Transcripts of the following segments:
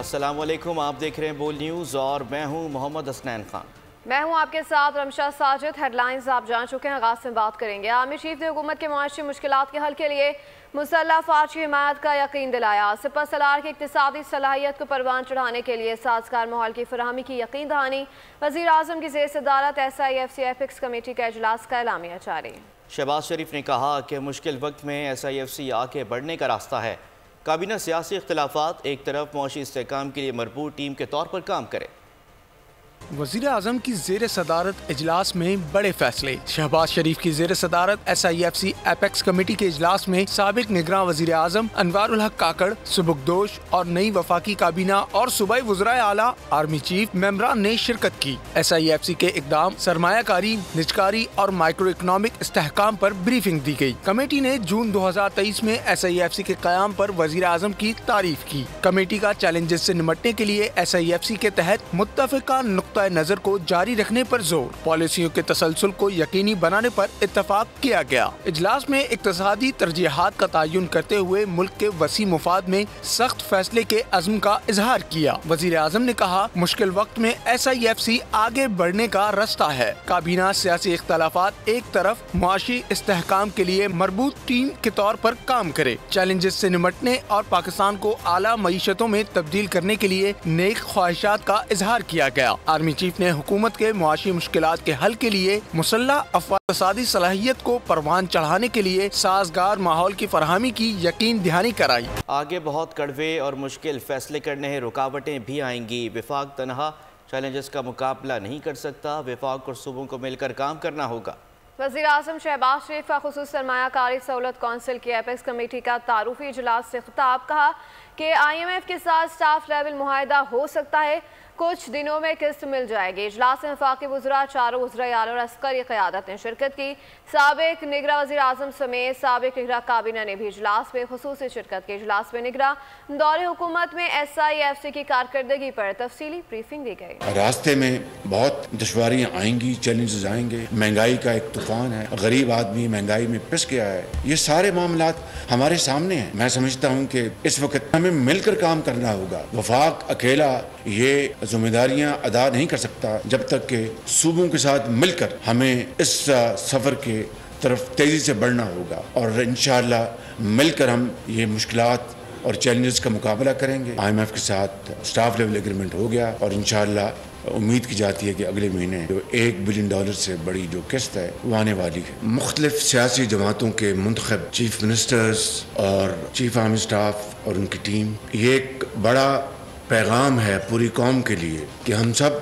अस्सलामुअलैकुम, आप देख रहे हैं बोल न्यूज़ और मैं हूं मोहम्मद हसनैन खान। मैं हूं आपके साथ रमशा साजिद। हेडलाइंस आप जान चुके हैं, आगाज़ में बात करेंगे। आर्मी चीफ ने हुकूमत के मुआशी मुश्किलात के हल के लिए मुसल्लह फ़ौज की हिमायत का यकीन दिलाया। सिपह सलार की इक़्तिसादी सलाहियत को परवान चढ़ाने के लिए साजगार माहौल की फराहमी की यकीन दहानी। वज़ीर आज़म की ज़ेर सदारत SIFC एपिक्स कमेटी का इजलास का एलामिया जारी। शहबाज शरीफ ने कहा कि मुश्किल वक्त में SIFC आगे बढ़ने का रास्ता है। काबीना सियासी इख्तिलाफात एक तरफ मुआशी इस्तेहकाम के लिए मरबूत टीम के तौर पर काम करे। वज़ीर आज़म की ज़ेर सदारत इजलास में बड़े फैसले। शहबाज शरीफ की ज़ेर सदारत SIFC एपेक्स कमेटी के इजलास में साबिक निगरान वज़ीर आज़म अनवारुल हक काकड़, सुबुकदोश और नई वफाकी काबीना और सूबाई वज़राए आला आर्मी चीफ मेंबरान ने शिरकत की। SIFC के इकदाम, सरमायाकारी, निजकारी और माइक्रो इकनॉमिक इस्तेहकाम पर ब्रीफिंग दी गई। कमेटी ने जून 2023 में SIFC के क़याम पर वज़ीर आज़म की तारीफ की। कमेटी का चैलेंजेस से निपटने के लिए SIFC के तहत मुत्तफ़िका नुक्ता नजर को जारी रखने पर जोर, पॉलिसियों के तसलसल को यकीनी बनाने पर इत्तफाक किया गया। इजलास में इक्तसादी तरजीहात का तयन करते हुए मुल्क के वसी मुफाद में सख्त फैसले के अज़्म का इजहार किया। वज़ीर आज़म ने कहा, मुश्किल वक्त में SIFC आगे बढ़ने का रास्ता है। काबीना सियासी इख्तलाफात एक तरफ मुआशी इस्तेहकाम के लिए मरबूत टीम के तौर पर काम करे। चैलेंजेस से निपटने और पाकिस्तान को आला मईशतों में तब्दील करने के लिए नेक ख्वाहिशात का इजहार किया गया। आर्मी चीफ ने हुकूमत के मुआशी मुश्किलात के हल के लिए मुसल्लह इक़्तिसादी सलाहियत को परवान चढ़ाने के लिए साजगार माहौल की फरहमी की यकीन दहानी कराई। आगे बहुत कड़वे और मुश्किल फैसले करने हैं, रुकावटें भी आएंगी। विफाक तनहा चैलेंजेस का मुकाबला नहीं कर सकता, विफाक और सूबों को मिलकर काम करना होगा। वज़ीर आज़म शहबाज शरीफ का खुसूस सरमायाकारी सहूलत कौंसिल की एपेक्स कमेटी का तारुफी इजलास से खिताब। कहा कि IMF के साथ स्टाफ लेवल मुआहिदा हो सकता है, कुछ दिनों में किस्त मिल जाएगी। इजलास में वफाकी वज़रा, चारों वज़राए आला और अस्करी क़यादत ने शिरकत की। साबिक निगरान वज़ीर आज़म समेत साबिक निगरान काबीना ने भी इजलास में खुसूसी शिरकत की। इजलास में निगरान दौरे हुकूमत में SIFC की कारकर्दगी पर तफसीली ब्रीफिंग दी गई। रास्ते में बहुत दुश्वारियाँ आएंगी, चैलेंजेस आएंगे। महंगाई का एक तूफान है, गरीब आदमी महंगाई में पिस गया है। ये सारे मामलात हमारे सामने हैं। मैं समझता हूँ कि इस वक्त हमें मिलकर काम करना होगा। वफाक अकेला ये जिम्मेदारियां अदा नहीं कर सकता जब तक कि सूबों के साथ मिलकर हमें इस सफर के तरफ तेजी से बढ़ना होगा और इंशाअल्लाह मिलकर हम ये मुश्किलात और चैलेंजेस का मुकाबला करेंगे। IMF के साथ स्टाफ लेवल एग्रीमेंट हो गया और इंशाअल्लाह उम्मीद की जाती है कि अगले महीने जो $1 बिलियन से बड़ी जो किस्त है वो आने वाली है। मुख्तलिफ सियासी जमातों के मुंतखब चीफ मिनिस्टर्स और चीफ आर्मी स्टाफ और उनकी टीम, ये एक बड़ा पैगाम है पूरी कौम के लिए कि हम सब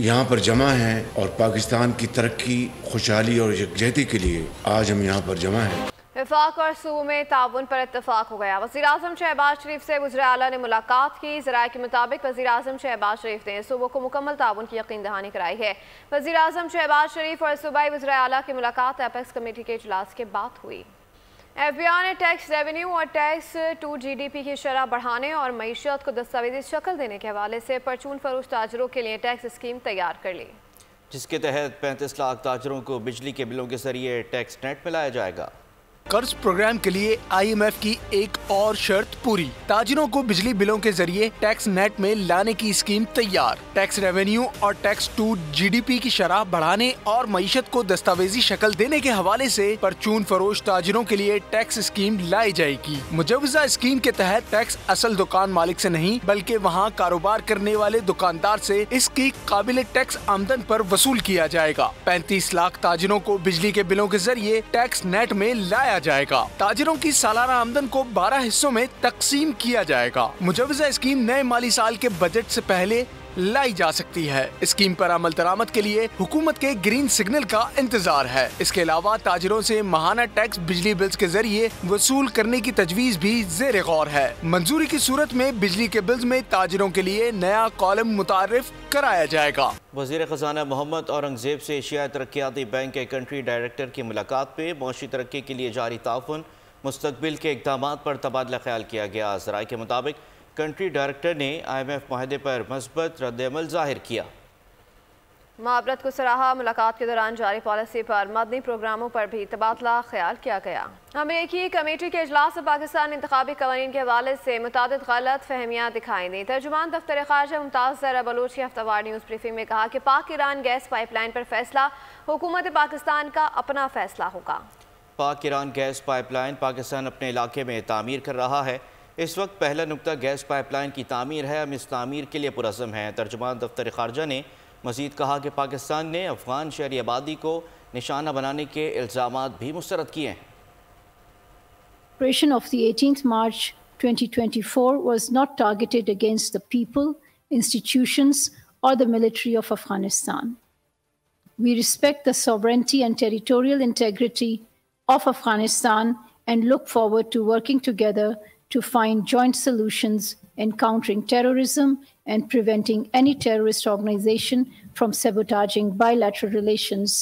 यहाँ पर जमा हैं और पाकिस्तान की तरक्की, खुशहाली और यकजहती के लिए आज हम यहाँ पर जमा हैं। वफाक और सूबों में ताउन पर इत्तफाक हो गया। वज़ीर आज़म शहबाज शरीफ से वज़राए आला ने मुलाकात की। ज़राए के मुताबिक वज़ीर आज़म शहबाज शरीफ ने सूबों को मुकम्मल ताउन की यकीन दहानी कराई है। वज़ीर आज़म शहबाज शरीफ और सूबाई वज़राए आला की मुलाकात एपेक्स कमेटी के इजलास के बाद हुई। FBI ने टैक्स रेवेन्यू और टैक्स टू GDP की शरह बढ़ाने और मईशत को दस्तावेजी शक्ल देने के हवाले से परचून फरोश ताजरों के लिए टैक्स स्कीम तैयार कर ली, जिसके तहत 35 लाख ताजरों को बिजली के बिलों के जरिए टैक्स नेट में लाया जाएगा। कर्ज प्रोग्राम के लिए IMF की एक और शर्त पूरी, ताजिरों को बिजली बिलों के जरिए टैक्स नेट में लाने की स्कीम तैयार। टैक्स रेवेन्यू और टैक्स टू GDP की शरह बढ़ाने और मईशत को दस्तावेजी शक्ल देने के हवाले से परचून फरोश ताजिरों के लिए टैक्स स्कीम लाई जाएगी। मुजवजा स्कीम के तहत टैक्स असल दुकान मालिक से नहीं बल्कि वहाँ कारोबार करने वाले दुकानदार से इसकी काबिल टैक्स आमदन पर वसूल किया जाएगा। 35 लाख ताजिरों को बिजली के बिलों के जरिए टैक्स नेट में लाया जाएगा। ताजिरों की सालाना आमदन को 12 हिस्सों में तकसीम किया जाएगा। मुजवजा स्कीम नए माली साल के बजट से पहले लाई जा सकती है। स्कीम पर अमल दरामद के लिए हुकूमत के ग्रीन सिग्नल का इंतजार है। इसके अलावा ताजिरों से माहाना टैक्स बिजली बिल्स के जरिए वसूल करने की तजवीज भी ज़ेर गौर है। मंजूरी की सूरत में बिजली के बिल्स में ताजिरों के लिए नया कॉलम मुतारिफ कराया जाएगा। वज़ीर ख़जाना मोहम्मद औरंगज़ेब से एशियाई तरक्याती बैंक के कंट्री डायरेक्टर की मुलाकात पे मौशी तरक्की के लिए जारी ताउन, मुस्तकबिल के इक़दाम पर तबादला ख्याल किया गया। ज़राए के मुताबिक कंट्री डायरेक्टर ने IMF माहदे पर मस्बत रद्द-ए-अमल ज़ाहिर किया। मुआवरत को सराहा। मुलाकात के दौरान जारी पॉलिसी पर मदनी प्रोग्रामों पर भी तबादला ख्याल किया गया। अमेरिकी कमेटी के इजलास में पाकिस्तान इंतखाबी कवानीन के हवाले से मुतादिद गलत फहमियाँ दिखाई दी। तर्जुमान दफ्तर खारजा मुमताज़ ज़हरा बलोच की हफ्तावार न्यूज़ ब्रीफिंग में कहा कि पाक ईरान गैस पाइपलाइन पर फैसला हुकूमत पाकिस्तान का अपना फैसला होगा। पाक ईरान गैस पाइपलाइन पाकिस्तान अपने इलाके में तामीर कर रहा है। इस वक्त पहला नुकता गैस पाइपलाइन की तामीर है। हम इस तामीर के लिए पुरज़्म हैं। तर्जुमान दफ्तर खारजा ने मज़ीद कहा कि पाकिस्तान ने अफगान शहरी आबादी को निशाना बनाने के इल्ज़ामात भी मुस्तरद किए हैं। Operation of the 18th March 2024 was not targeted against the people, institutions, or the military of Afghanistan. We respect the sovereignty and territorial integrity of Afghanistan and look forward to working together to find joint solutions in countering terrorism and preventing any terrorist organization from sabotaging bilateral relations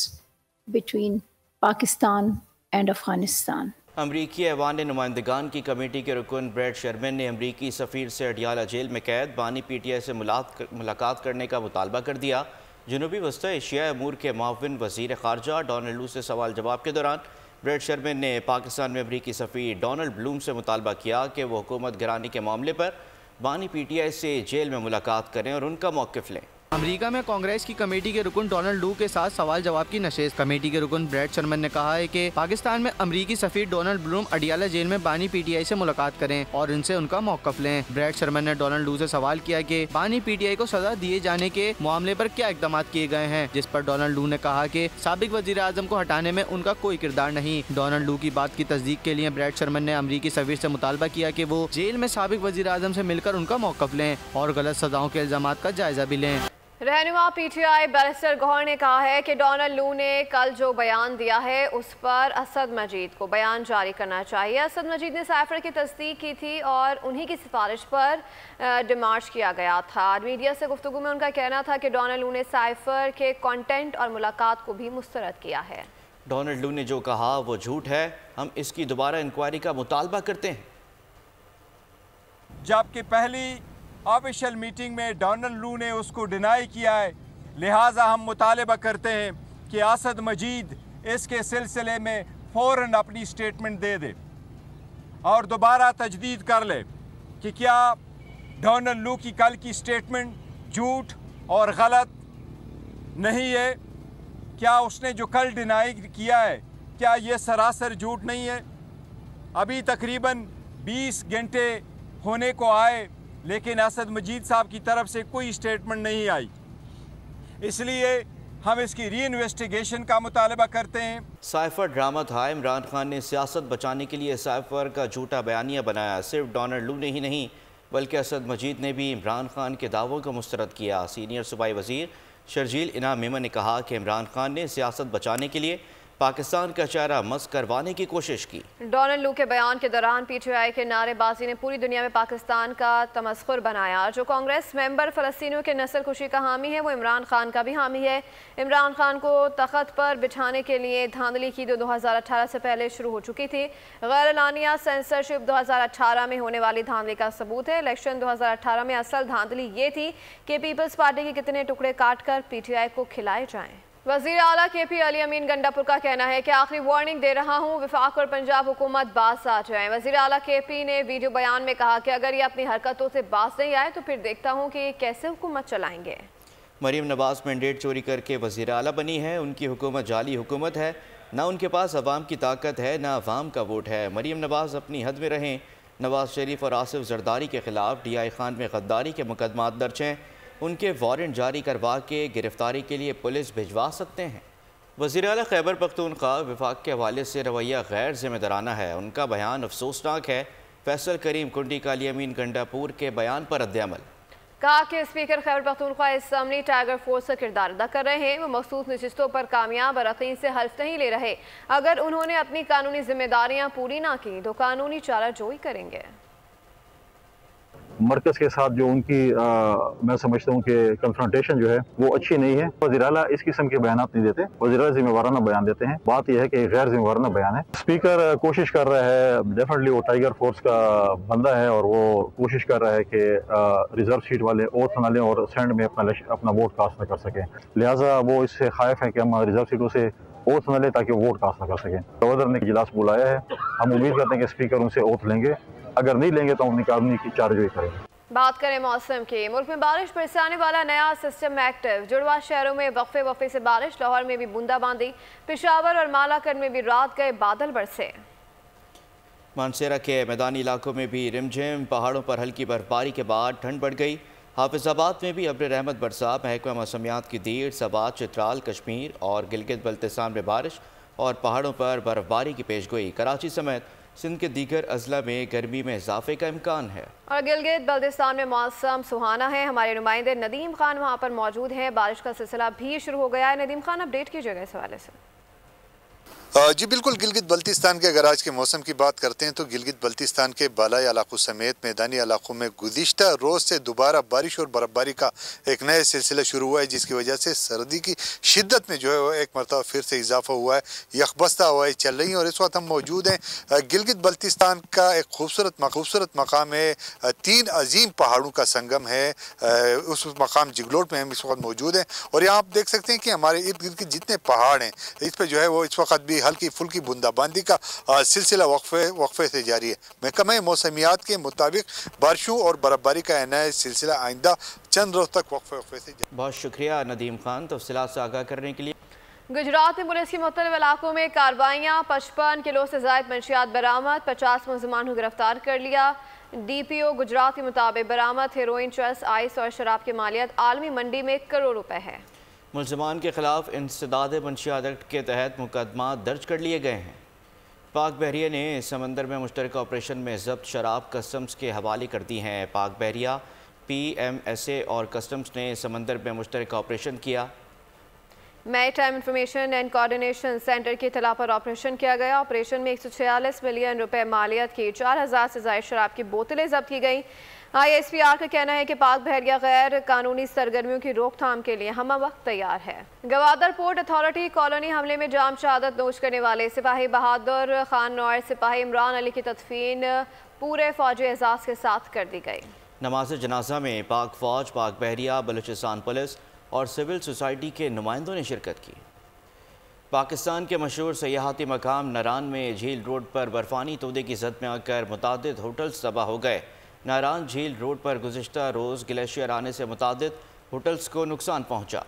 between Pakistan and Afghanistan. अमरीकी ऐवान ने नुमाइंदगान की committee के रुकन bread Sharman ने अमरीकी सफ़ीर से Adiala jail में कैद बानी PTI से मुलाकात करने का मुतालबा कर दिया। जनूबी वस्ती एशिया अमूर के मुआविन वज़ीर ख़ारजा डोनाल्ड लू से सवाल जवाब के दौरान ब्रैड शर्मन ने पाकिस्तान में अमरीकी सफ़ीर डोनाल्ड ब्लूम से मुतालबा किया कि वो हुकूमत गिरानी के मामले पर बानी PTI से जेल में मुलाकात करें और उनका मौक़िफ़ लें। अमेरिका में कांग्रेस की कमेटी के रुकन डोनाल्ड लू के साथ सवाल जवाब की नशिस्त। कमेटी के रुकन ब्रैड शर्मन ने कहा है कि पाकिस्तान में अमरीकी सफ़ीर डोनाल्ड ब्लूम अडियाला जेल में बानी PTI से मुलाकात करें और उनसे उनका मौक़िफ़ लें। ब्रैड शर्मन ने डोनाल्ड लू से सवाल किया कि बानी PTI को सजा दिए जाने के मामले पर क्या इक़दाम किए गए हैं, जिस पर डोनाल्ड लू ने कहा कि साबिक वज़ीर आज़म को हटाने में उनका कोई किरदार नहीं। डोनाल्ड लू की बात की तस्दीक के लिए ब्रैड शर्मन ने अमरीकी सफ़ीर से मुतालबा किया कि वो जेल में साबिक वज़ीर आज़म से मिलकर उनका मौक़िफ़ लें और गलत सजाओं के इल्ज़ामात का जायजा भी लें। रहनुमा PTI बैरिस्टर गौहर ने कहा है कि डोनाल्ड लू ने कल जो बयान दिया है उस पर असद मजीद को बयान जारी करना चाहिए। असद मजीद ने साइफर की तस्दीक की थी और उन्हीं की सिफारिश पर डिमार्च किया गया था। मीडिया से गुफ्तगू में उनका कहना था कि डोनाल्ड लू ने साइफर के कंटेंट और मुलाकात को भी मुस्तरद किया है। डोनाल्ड लू ने जो कहा वो झूठ है। हम इसकी दोबारा इंक्वायरी का मुतालबा करते हैं। जबकि पहली ऑफिशियल मीटिंग में डोनाल्ड लू ने उसको डिनाई किया है, लिहाजा हम मुतालबा करते हैं कि असद मजीद इसके सिलसिले में फ़ौरन अपनी स्टेटमेंट दे दे और दोबारा तजदीद कर ले कि क्या डोनाल्ड लू की कल की स्टेटमेंट झूठ और गलत नहीं है। क्या उसने जो कल डिनाई किया है क्या ये सरासर झूठ नहीं है। अभी तकरीबन 20 घंटे होने को आए लेकिन असद मजीद साहब की तरफ से कोई स्टेटमेंट नहीं आई, इसलिए हम इसकी री इन्वेस्टिगेशन का मुतालबा करते हैं। साइफर ड्रामा था। इमरान खान ने सियासत बचाने के लिए साइफर का झूठा बयानिया बनाया। सिर्फ डोनाल्ड लू ने ही नहीं बल्कि असद मजीद ने भी इमरान खान के दावों को मुस्तरद किया। सीनियर सूबाई वज़ीर शर्जील इनाम मेमन ने कहा कि इमरान खान ने सियासत बचाने के लिए पाकिस्तान का चेहरा मस्क करवाने की कोशिश की। डोनाल्ड लू के बयान के दौरान PTI के नारेबाजी ने पूरी दुनिया में पाकिस्तान का तमस्खुर बनाया। जो कांग्रेस मेंबर फ़लस्तीनियों के नस्ल खुशी का हामी है वो इमरान खान का भी हामी है। इमरान खान को तख्त पर बिठाने के लिए धांधली की 2018 से पहले शुरू हो चुकी थी। गैर एलानिया सेंसरशिप 2018 में होने वाली धांधली का सबूत है। इलेक्शन 2018 में असल धांधली ये थी कि पीपल्स पार्टी के कितने टुकड़े काट कर PTI को खिलाए जाएँ। वज़ीर आला KP अली अमीन गंडापुर का कहना है कि आखिरी वार्निंग दे रहा हूँ, वफाक और पंजाब हुकूमत बाज आ जाए। वज़ीर आला KP ने वीडियो बयान में कहा कि अगर ये अपनी हरकतों से बाज नहीं आए तो फिर देखता हूँ कि कैसे हुकूमत चलाएंगे। मरीम नवाज मैंडेट चोरी करके वज़ीर आला बनी है। उनकी हुकूमत जाली हुकूमत है। ना उनके पास अवाम की ताकत है ना अवाम का वोट है। मरीम नवाज अपनी हद में रहें। नवाज शरीफ और आसिफ जरदारी के खिलाफ DI खान में गद्दारी के मुकदमात दर्ज हैं। उनके वारंट जारी करवा के गिरफ्तारी के लिए पुलिस भिजवा सकते हैं। वज़ीर आला खैबर पख्तूनख्वा वफाक के हवाले से रवैया गैर जिम्मेदाराना है। उनका बयान अफसोसनाक है। फैसल करीम कुंडी का अली अमीन गंडापुर के बयान पर रद्द-ए-अमल। कहा कि speaker Khyber Pakhtunkhwa assembly tiger force का किरदार अदा कर रहे हैं। वो मखसूस नशिस्तों पर कामयाब अरकान से हल्फ नहीं ले रहे। अगर उन्होंने अपनी कानूनी जिम्मेदारियाँ पूरी ना की तो कानूनी चाराजोई करेंगे। मरकज़ के साथ जो उनकी मैं समझता हूँ कि कन्फ्रंटेशन जो है वो अच्छी नहीं है। वज़ीर आला इस किस्म के बयान नहीं देते, वज़ीर आला जिम्मेवाराना बयान देते हैं। बात यह है कि गैर जिम्मेवाराना बयान है। स्पीकर कोशिश कर रहा है, डेफिनेटली वो टाइगर फोर्स का बंदा है और वो कोशिश कर रहा है कि रिजर्व सीट वाले ओथ न लें और सेंड में अपना वोट कास्ट न कर सकें। लिहाजा वो इससे खाइफ है कि हम रिजर्व सीटों से ओथ न लें ताकि वोट कास्ट न कर सकें। गवर्नर ने इजलास बुलाया है, हम उम्मीद करते हैं कि स्पीकर उनसे ओथ लेंगे, अगर नहीं लेंगे तो हम निकालने की चार्जोई करेंगे। बात करें मौसम की। मुल्क में बारिश बरसाने वाला नया सिस्टम एक्टिव। जुड़वा शहरों में वक्फे से बारिश, लाहौर में भी बूंदाबांदी, पेशावर और मालाकंड में भी रात गए बादल बरसे। मानसेरा के मैदानी इलाकों में भी रिमझिम, पहाड़ों पर हल्की बर्फबारी के बाद ठंड बढ़ गई। हाफिजाबाद में भी अब्र रहमत बरसा, महकमा मौसमियात की देर, सबात, चित्राल, कश्मीर और गिलगित बल्तिस्तान में बारिश और पहाड़ों पर बर्फबारी की पेशगोई। कराची समेत सिंध के दीगर अजला में गर्मी में इजाफे का इम्कान है और गिलगित बल्तिस्तान में मौसम सुहाना है। हमारे नुमाइंदे नदीम खान वहाँ पर मौजूद हैं। बारिश का सिलसिला भी शुरू हो गया है। नदीम खान, अपडेट कीजिएगा इस हवाले से। जी बिल्कुल, गिलगित बल्तिस्तान के अगर आज के मौसम की बात करते हैं तो गिलगित बल्तिस्तान के बालाई इलाकों समेत मैदानी इलाकों में गुज़िश्ता रोज़ से दोबारा बारिश और बर्फबारी का एक नया सिलसिला शुरू हुआ है, जिसकी वजह से सर्दी की शिद्दत में जो है वो एक मरतबा फिर से इजाफा हुआ है। यकबस्ता हवाएं चल रही हैं और इस वक्त हम मौजूद हैं गिलगित बल्तिस्तान का एक खूबसूरत मकाम है, 3 अजीम पहाड़ों का संगम है। उस मकाम जिगलोट में हम इस वक्त मौजूद हैं और यहाँ आप देख सकते हैं कि हमारे इर्द गिर्द के जितने पहाड़ हैं इस पर जो है वो इस वक्त भी हल्की फुल्की बूंदाबांदी का सिलसिला वक्फे से जारी है। महकमा मौसमियात के मुताबिक बारिशों और बर्फबारी का नया सिलसिला आइंदा चंद रोज तक वक्फे से जारी। बहुत शुक्रिया नदीम खान तफसीलात से आगाह करने के लिए। गुजरात में पुलिस की मुख्तलिफ इलाकों में कार्रवाइयाँ, 55 किलो से ज़ायद मंशियात बरामद, 50 मुलज़मान को गिरफ्तार कर लिया। DPO गुजरात के मुताबिक बरामद हेरोइन, चरस, आइस और शराब की मालियत आलमी मंडी में करोड़ रुपए है। मुलज़मान के खिलाफ इंसदाद मंशियात एक्ट के तहत मुकदमा दर्ज कर लिए गए हैं। पाक बहरिया ने समंदर में मुश्तरका ऑपरेशन में जब्त शराब कस्टम्स के हवाले कर दी हैं। पाक बहरिया, PMSA और कस्टम्स ने समंदर में मुश्तरका ऑपरेशन किया। Maritime information and coordination centre की इत्तला पर ऑपरेशन किया गया। ऑपरेशन में 146 मिलियन रुपए मालियत की 4000 से ज़ायद शराब की बोतलें जब्त की गई। ISPR का कहना है कि पाक बहरिया गैर कानूनी सरगर्मियों की रोकथाम के लिए हम वक्त तैयार है। गवादर पोर्ट अथॉरिटी कॉलोनी हमले में जाम शहादत नोश करने वाले सिपाही बहादुर खान और सिपाही इमरान अली की तदफीन पूरे फौजी एजाज के साथ कर दी गई। नमाज जनाजा में पाक फौज, पाक बहरिया, बलूचिस्तान पुलिस और सिविल सोसाइटी के नुमाइंदों ने शिरकत की। पाकिस्तान के मशहूर सयाहती मकाम नारान में झील रोड पर बर्फानी तोदे की जद में आकर मुतादिद होटल्स तबाह हो गए। नारान झील रोड पर गुज़िश्ता रोज़ ग्लेशियर आने से मुतादिद होटल्स को नुकसान पहुँचा।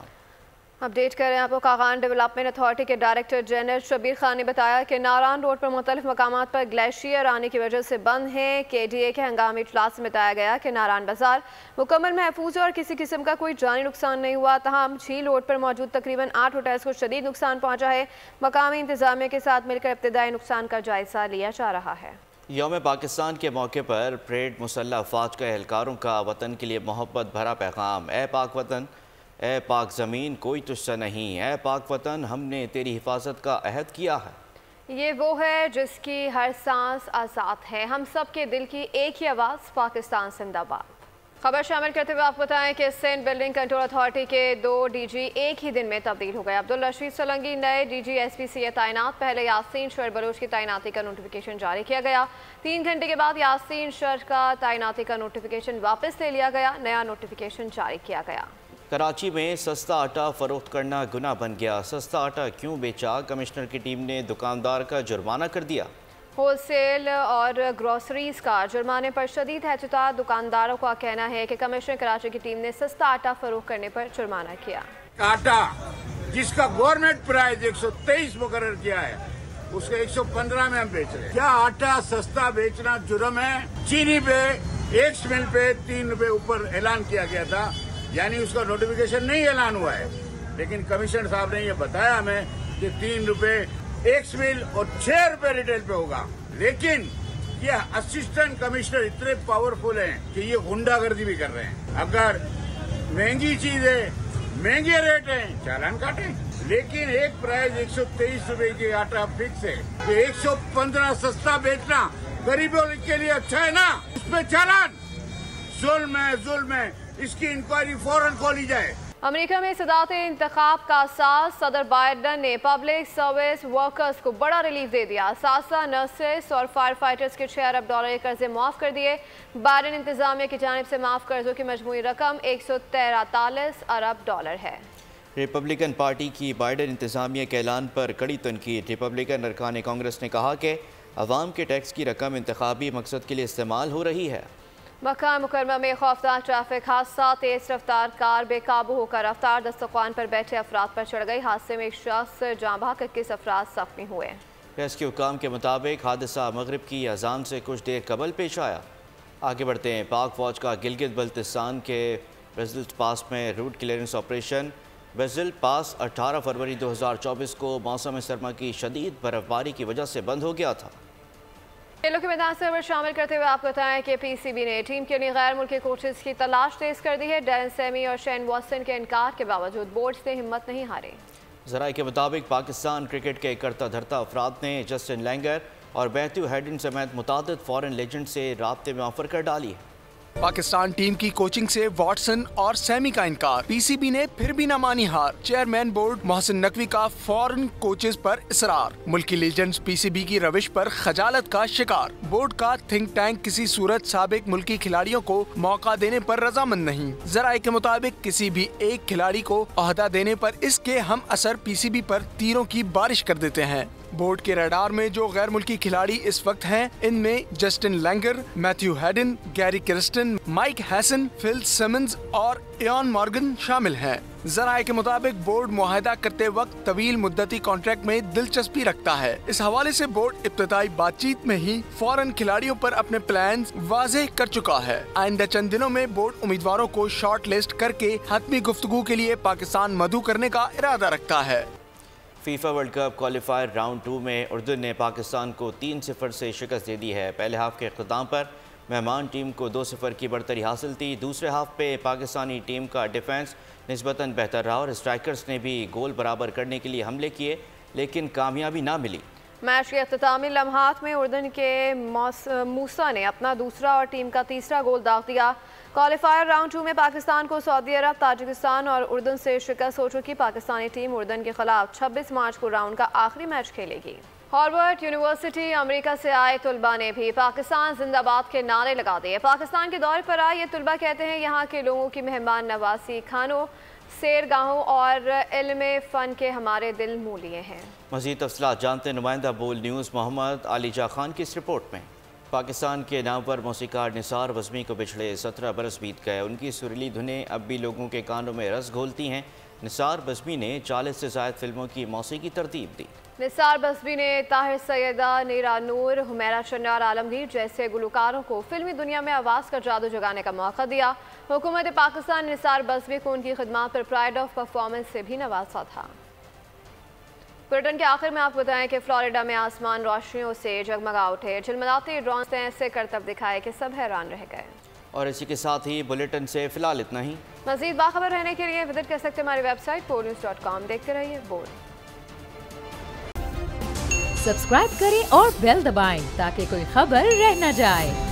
अपडेट करें आपको। कागान डेवलपमेंट अथॉरिटी के डायरेक्टर जनरल शबीर खान ने बताया कि नारान रोड पर मुख्तलिफ मकामात पर ग्लेशियर आने की वजह से बंद हैं। KDA के हंगामी इजलास में बताया गया कि नारान बाजार मुकम्मल महफूज है और किसी किस्म का कोई जानी नुकसान नहीं हुआ। तमाम झील रोड पर मौजूद तकरीबन 8 होटल्स को शदीद नुकसान पहुँचा है। मकामी इंतजामिया के साथ मिलकर इब्तदाई नुकसान का जायजा लिया जा रहा है। यौम पाकिस्तान के मौके पर परेड मुसल्लह अफवाज के एहलकारों का वतन के लिए मोहब्बत भरा पैगाम। ए पाक वतन, ए पाक ज़मीन, कोई तुझसे नहीं। ए पाक वतन, हमने तेरी हिफाजत का अहद किया है। ये वो है जिसकी हर सांस आज़ाद है। हम सब के दिल की एक ही आवाज़, पाकिस्तान जिंदाबाद। खबर शामिल करते हुए आपको बताएं कि सिंध बिल्डिंग कंट्रोल अथॉरिटी के 2 DG एक ही दिन में तब्दील हो गए। अब्दुल रशीद सोलंकी नए DG SPCA तैनात। पहले यासीन शर बलोच की तैनाती का नोटिफिकेशन जारी किया गया। 3 घंटे के बाद यासीन शर का तैनाती का नोटिफिकेशन वापस ले लिया गया। नया नोटिफिकेशन जारी किया गया। कराची में सस्ता आटा फरोख्त करना गुनाह बन गया। सस्ता आटा क्यों बेचा? कमिश्नर की टीम ने दुकानदार का जुर्माना कर दिया। होलसेल और ग्रोसरीज का जुर्माने पर शदीद एहतियात। दुकानदारों का कहना है कि कमिश्नर कराची की टीम ने सस्ता आटा फरोख्त करने पर जुर्माना किया। आटा जिसका गवर्नमेंट प्राइस 123 मुकर्रर किया है, उसके 115 में हम बेच रहे हैं। क्या आटा सस्ता बेचना जुर्म है? चीनी पे 1 मिल पे 3 रुपए ऊपर ऐलान किया गया था, यानी उसका नोटिफिकेशन नहीं ऐलान हुआ है, लेकिन कमिश्नर साहब ने ये बताया हमें कि 3 रुपए 1 मिल और 6 रुपए रिटेल पे होगा। लेकिन ये असिस्टेंट कमिश्नर इतने पावरफुल हैं कि ये गुंडागर्दी भी कर रहे हैं। अगर महंगी चीज है, महंगे रेट है, चालान काटें, लेकिन एक प्राइस 123 रुपए की आटा फिक्स है तो 115 सस्ता बेचना गरीबों के लिए अच्छा है ना? उस पे चालान जुल्म है, इसकी इंक्वायरी फौरन खोली जाए। अमेरिका में सदारती इंतखाब का साथ सदर बाइडन ने पब्लिक सर्विस वर्कर्स को बड़ा रिलीफ दे दिया। सासा नर्सेस और फायर फाइटर्स के $6 अरब के कर्जे माफ कर दिए। बाइडन इंतजामिया की जानिब से माफ कर्जों की मजमूई रकम $143 अरब है। रिपब्लिकन पार्टी की बाइडन इंतजामिया के ऐलान पर कड़ी तनकीद। रिपब्लिकन अरकान कांग्रेस ने कहा कि अवाम के टैक्स की रकम इंतखाबी मकसद के लिए इस्तेमाल हो रही है। मक्का मुकरमा में खौफनाक ट्रैफिक हादसा, तेज रफ्तार कार बेकाबू होकर रफ्तार दस्तखान पर बैठे अफराद पर चढ़ गई। हादसे में एक शख्स जाँ बहक 21 अफराद जख्मी हुए। रेस्क्यू हुकाम के मुताबिक हादसा मगरिब की अजान से कुछ देर कबल पेश आया। आगे बढ़ते हैं। पाक फौज का गिलगित बल्तिस्तान के बेज़िल पास में रूट क्लियरेंस ऑपरेशन। बेज़िल पास 18 फरवरी 2024 को मौसम सरमा की शदीद बर्फबारी की वजह से बंद हो गया था। खेलों के मैदान से शामिल करते हुए आपको बताएं कि पीसीबी ने टीम के लिए गैर मुल्की कोचेस की तलाश तेज कर दी है। डैरेन सेमी और शेन वॉटसन के इनकार के बावजूद बोर्ड से हिम्मत नहीं हारी। ज़राए के मुताबिक पाकिस्तान क्रिकेट के करता धरता अफराद ने जस्टिन लैंगर और मैथ्यू हेडन समेत मुतादिद फॉरेन लेजेंड से राब्ते में ऑफर कर डाली है। पाकिस्तान टीम की कोचिंग से वॉटसन और सैमी का इनकार। पीसीबी ने फिर भी न मानी हार। चेयरमैन बोर्ड मोहसिन नकवी का फॉरेन कोचेस पर इसरार। मुल्की लीजेंड्स पीसीबी की रविश पर खजालत का शिकार। बोर्ड का थिंक टैंक किसी सूरत साबिक मुल्की खिलाड़ियों को मौका देने पर रजामंद नहीं। ज़राए के मुताबिक किसी भी एक खिलाड़ी को ओहदा देने पर इसके हम असर पीसीबी पर तीरों की बारिश कर देते हैं। बोर्ड के रडार में जो गैर मुल्की खिलाड़ी इस वक्त हैं, इनमें Justin Langer, Matthew Hayden, Gary Kirsten, Mike Hesson, Phil Simmons और इयान मॉर्गन शामिल हैं। ज़राए के मुताबिक बोर्ड मुआहदा करते वक्त तवील मुद्दती कॉन्ट्रैक्ट में दिलचस्पी रखता है। इस हवाले से बोर्ड इब्तदाई बातचीत में ही फॉरेन खिलाड़ियों पर अपने प्लान्स वाज़ेह कर चुका है। आइंदा चंद दिनों में बोर्ड उम्मीदवारों को शॉर्ट लिस्ट करके हतमी गुफ्तगू के लिए पाकिस्तान मदऊ करने का इरादा रखता है। FIFA world cup qualifier round 2 में उर्दन ने पाकिस्तान को 3-0 से शिकस्त दे दी है। पहले हाफ के इख्तिताम पर मेहमान टीम को 2-0 की बढ़तरी हासिल थी। दूसरे हाफ पे पाकिस्तानी टीम का डिफेंस निस्बतन बेहतर रहा और स्ट्राइकर्स ने भी गोल बराबर करने के लिए हमले किए, लेकिन कामयाबी ना मिली। मैच के अख्तितामी लम्हात में उर्दन के मूसा ने अपना दूसरा और टीम का तीसरा गोल दाग दिया। क्वालिफायर राउंड 2 में पाकिस्तान को सऊदी अरब, ताजिकिस्तान और उर्दन से शिकस्त हो चुकी पाकिस्तानी टीम उर्दन के खिलाफ 26 मार्च को राउंड का आखिरी मैच खेलेगी। हार्वर्ड यूनिवर्सिटी अमेरिका से आए तुलबा ने भी पाकिस्तान जिंदाबाद के नारे लगा दिए। पाकिस्तान के दौरे पर आए ये तुलबा कहते हैं यहाँ के लोगों की मेहमान नवाजी, खानों, सैरगाहों और इल्म फ़न के हमारे दिल मोह लिए हैं। मज़ीद तफ़सीलात जानते नुमाइंदा बोल न्यूज़ मोहम्मद आलिजा खान की इस रिपोर्ट में। पाकिस्तान के नाम पर मौसीकार निसार बज़मी को पिछले 17 बरस बीत गए। उनकी सुरीली धुनें अब भी लोगों के कानों में रस घोलती हैं। निसार बज़मी ने 40 से ज़ायद फिल्मों की मौसीकी तरतीब दी। निसार बज़मी ने ताहिर सैयदा, नीरा नूर, हुमैरा चन्ना और आलमगीर जैसे गुलकारों को फिल्मी दुनिया में आवाज़ का जादू जगाने का मौका दिया। हुकूमत पाकिस्तान निसार बज़मी को उनकी खिदमत पर प्राइड ऑफ परफॉर्मेंस से भी नवाजा था। बुलेटिन के आखिर में आपको बताएं कि फ्लोरिडा में आसमान रोशनियों से जगमगा उठे। झिलमिलाते ड्रोन ने ऐसे करतब दिखाए कि सब हैरान रह गए। और इसी के साथ ही बुलेटिन से फिलहाल इतना ही। मजीद बाखबर रहने के लिए विजिट कर सकते हैं हमारी वेबसाइट boldnews.com। देखते रहिए बोल्ड। सब्सक्राइब करें और बेल दबाएं ताकि कोई खबर रह न जाए।